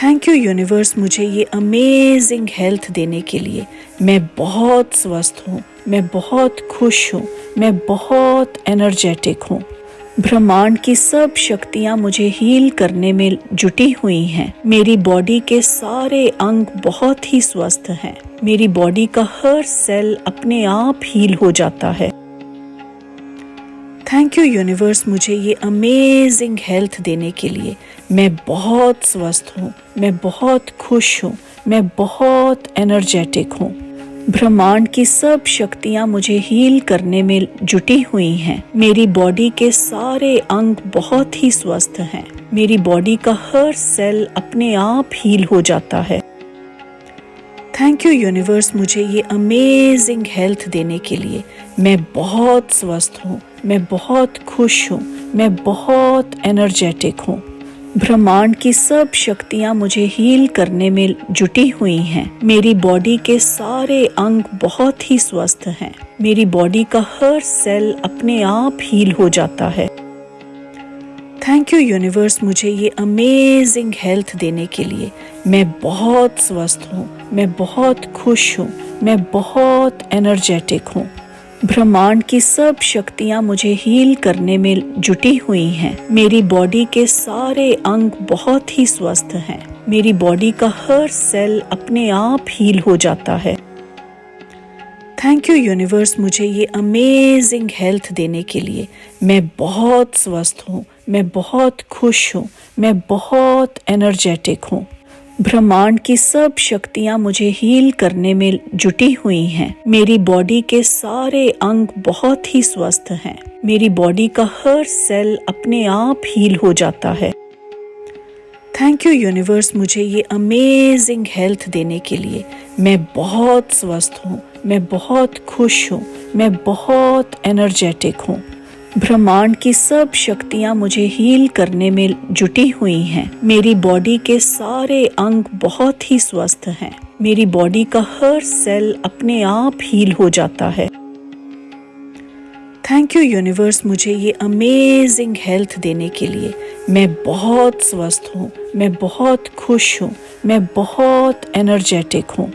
थैंक यू यूनिवर्स मुझे ये अमेजिंग हेल्थ देने के लिए। मैं बहुत स्वस्थ हूँ, मैं बहुत खुश हूँ, मैं बहुत एनर्जेटिक हूँ। ब्रह्मांड की सब शक्तियाँ मुझे हील करने में जुटी हुई हैं। मेरी बॉडी के सारे अंग बहुत ही स्वस्थ हैं। मेरी बॉडी का हर सेल अपने आप हील हो जाता है। थैंक यू यूनिवर्स मुझे ये अमेजिंग हेल्थ देने के लिए। मैं बहुत स्वस्थ हूँ, मैं बहुत खुश हूँ, मैं बहुत एनर्जेटिक हूँ। ब्रह्मांड की सब शक्तियाँ मुझे हील करने में जुटी हुई हैं। मेरी बॉडी के सारे अंग बहुत ही स्वस्थ हैं। मेरी बॉडी का हर सेल अपने आप हील हो जाता है। थैंक यू यूनिवर्स मुझे ये अमेजिंग हेल्थ देने के लिए। मैं बहुत स्वस्थ हूँ, मैं बहुत खुश हूँ, मैं बहुत एनर्जेटिक हूँ। ब्रह्मांड की सब शक्तियाँ मुझे हील करने में जुटी हुई हैं। मेरी बॉडी के सारे अंग बहुत ही स्वस्थ हैं। मेरी बॉडी का हर सेल अपने आप हील हो जाता है। थैंक यू यूनिवर्स मुझे ये अमेजिंग हेल्थ देने के लिए। मैं बहुत स्वस्थ हूँ, मैं बहुत खुश हूँ, मैं बहुत एनर्जेटिक हूँ। ब्रह्मांड की सब शक्तियाँ मुझे हील करने में जुटी हुई हैं। मेरी बॉडी के सारे अंग बहुत ही स्वस्थ हैं। मेरी बॉडी का हर सेल अपने आप हील हो जाता है। थैंक यू यूनिवर्स मुझे ये अमेजिंग हेल्थ देने के लिए। मैं बहुत स्वस्थ हूँ, मैं बहुत खुश हूँ, मैं बहुत एनर्जेटिक हूँ। ब्रह्मांड की सब शक्तियाँ मुझे हील करने में जुटी हुई हैं। मेरी बॉडी के सारे अंग बहुत ही स्वस्थ हैं। मेरी बॉडी का हर सेल अपने आप हील हो जाता है। थैंक यू यूनिवर्स मुझे ये अमेजिंग हेल्थ देने के लिए। मैं बहुत स्वस्थ हूँ, मैं बहुत खुश हूँ, मैं बहुत एनर्जेटिक हूँ। ब्रह्मांड की सब शक्तियाँ मुझे हील करने में जुटी हुई हैं। मेरी बॉडी के सारे अंग बहुत ही स्वस्थ हैं। मेरी बॉडी का हर सेल अपने आप हील हो जाता है। थैंक यू यूनिवर्स मुझे ये अमेजिंग हेल्थ देने के लिए। मैं बहुत स्वस्थ हूँ, मैं बहुत खुश हूँ, मैं बहुत एनर्जेटिक हूँ।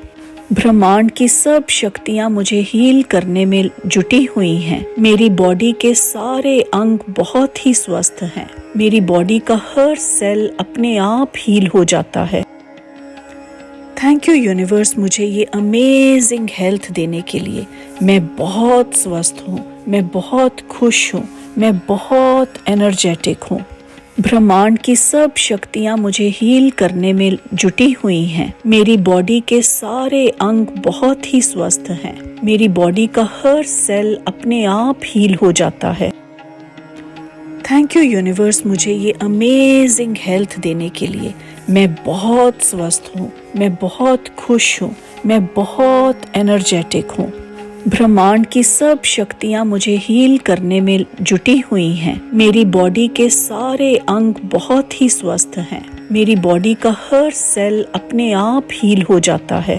ब्रह्मांड की सब शक्तियाँ मुझे हील करने में जुटी हुई हैं। मेरी बॉडी के सारे अंग बहुत ही स्वस्थ हैं। मेरी बॉडी का हर सेल अपने आप हील हो जाता है। थैंक यू यूनिवर्स मुझे ये अमेजिंग हेल्थ देने के लिए। मैं बहुत स्वस्थ हूँ, मैं बहुत खुश हूँ, मैं बहुत एनर्जेटिक हूँ। ब्रह्मांड की सब शक्तियाँ मुझे हील करने में जुटी हुई हैं। मेरी बॉडी के सारे अंग बहुत ही स्वस्थ हैं। मेरी बॉडी का हर सेल अपने आप हील हो जाता है। थैंक यू यूनिवर्स मुझे ये अमेजिंग हेल्थ देने के लिए। मैं बहुत स्वस्थ हूँ, मैं बहुत खुश हूँ, मैं बहुत एनर्जेटिक हूँ। ब्रह्मांड की सब शक्तियाँ मुझे हील करने में जुटी हुई हैं। मेरी बॉडी के सारे अंग बहुत ही स्वस्थ हैं। मेरी बॉडी का हर सेल अपने आप हील हो जाता है।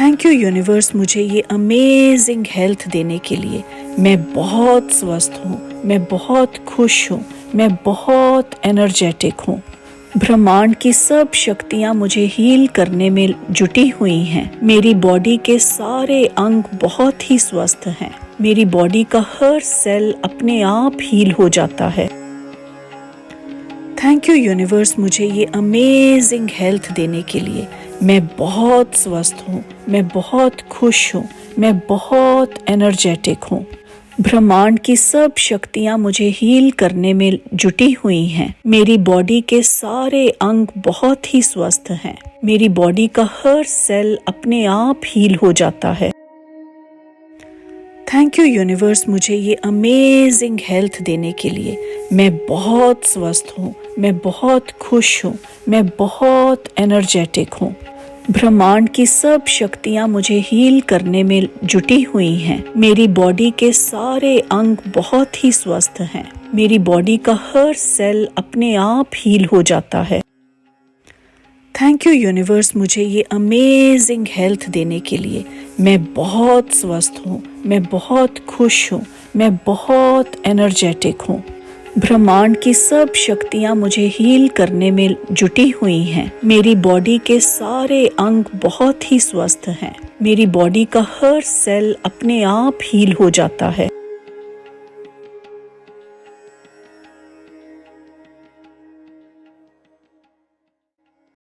थैंक यू यूनिवर्स मुझे ये अमेजिंग हेल्थ देने के लिए। मैं बहुत स्वस्थ हूँ, मैं बहुत खुश हूँ, मैं बहुत एनर्जेटिक हूँ। ब्रह्मांड की सब शक्तियाँ मुझे हील करने में जुटी हुई हैं। मेरी बॉडी के सारे अंग बहुत ही स्वस्थ हैं। मेरी बॉडी का हर सेल अपने आप हील हो जाता है। थैंक यू यूनिवर्स मुझे ये अमेजिंग हेल्थ देने के लिए। मैं बहुत स्वस्थ हूँ, मैं बहुत खुश हूँ, मैं बहुत एनर्जेटिक हूँ। ब्रह्मांड की सब शक्तियाँ मुझे हील करने में जुटी हुई हैं। मेरी बॉडी के सारे अंग बहुत ही स्वस्थ हैं। मेरी बॉडी का हर सेल अपने आप हील हो जाता है। थैंक यू यूनिवर्स मुझे ये अमेजिंग हेल्थ देने के लिए। मैं बहुत स्वस्थ हूँ, मैं बहुत खुश हूँ, मैं बहुत एनर्जेटिक हूँ। ब्रह्मांड की सब शक्तियाँ मुझे हील करने में जुटी हुई हैं। मेरी बॉडी के सारे अंग बहुत ही स्वस्थ हैं। मेरी बॉडी का हर सेल अपने आप हील हो जाता है। थैंक यू यूनिवर्स मुझे ये अमेजिंग हेल्थ देने के लिए। मैं बहुत स्वस्थ हूँ, मैं बहुत खुश हूँ, मैं बहुत एनर्जेटिक हूँ। ब्रह्मांड की सब शक्तियाँ मुझे हील करने में जुटी हुई हैं। मेरी बॉडी के सारे अंग बहुत ही स्वस्थ हैं। मेरी बॉडी का हर सेल अपने आप हील हो जाता है।